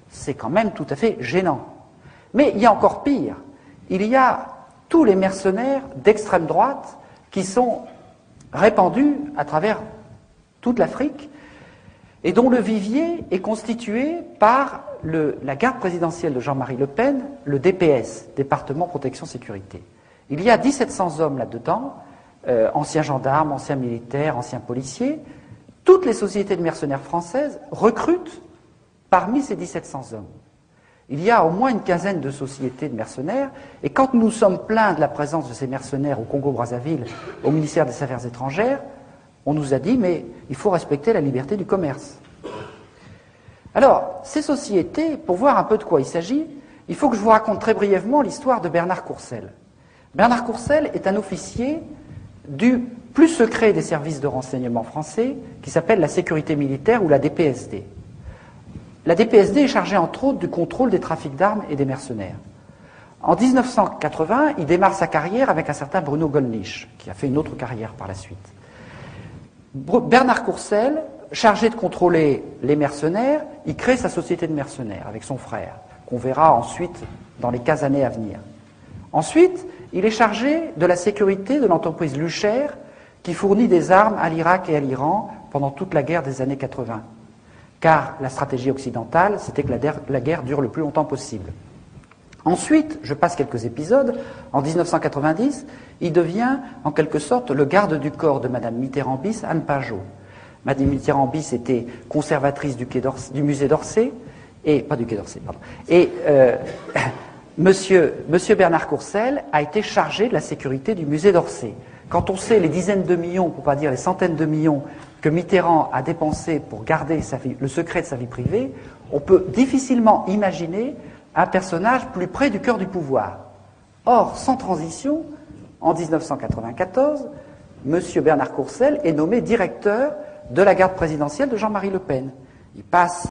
c'est quand même tout à fait gênant. Mais il y a encore pire. Il y a tous les mercenaires d'extrême droite qui sont répandus à travers toute l'Afrique et dont le vivier est constitué par la garde présidentielle de Jean-Marie Le Pen, le DPS, Département Protection Sécurité. Il y a 1700 hommes là-dedans, anciens gendarmes, anciens militaires, anciens policiers. Toutes les sociétés de mercenaires françaises recrutent parmi ces 1700 hommes. Il y a au moins une quinzaine de sociétés de mercenaires, et quand nous sommes plaints de la présence de ces mercenaires au Congo-Brazzaville, au ministère des Affaires étrangères, on nous a dit, mais il faut respecter la liberté du commerce. Alors, ces sociétés, pour voir un peu de quoi il s'agit, il faut que je vous raconte très brièvement l'histoire de Bernard Courcelles. Bernard Courcelles est un officier du plus secret des services de renseignement français, qui s'appelle la sécurité militaire ou la DPSD. La DPSD est chargée entre autres du contrôle des trafics d'armes et des mercenaires. En 1980, il démarre sa carrière avec un certain Bruno Gollnisch, qui a fait une autre carrière par la suite. Bernard Courcelles, chargé de contrôler les mercenaires, il crée sa société de mercenaires avec son frère, qu'on verra ensuite dans les 15 années à venir. Ensuite, il est chargé de la sécurité de l'entreprise Lucher, qui fournit des armes à l'Irak et à l'Iran pendant toute la guerre des années 80. Car la stratégie occidentale, c'était que la guerre dure le plus longtemps possible. Ensuite, je passe quelques épisodes, en 1990, il devient en quelque sorte le garde du corps de Madame Mitterrand-Bis, Anne Pajot. Madame Mitterrand-Bis était conservatrice du musée d'Orsay, et pas du Quai d'Orsay, pardon. Et Monsieur Bernard Courcelles a été chargé de la sécurité du musée d'Orsay. Quand on sait les dizaines de millions, pour ne pas dire les centaines de millions, que Mitterrand a dépensé pour garder le secret de sa vie privée, on peut difficilement imaginer un personnage plus près du cœur du pouvoir. Or, sans transition, en 1994, M. Bernard Courcelles est nommé directeur de la garde présidentielle de Jean-Marie Le Pen. Il passe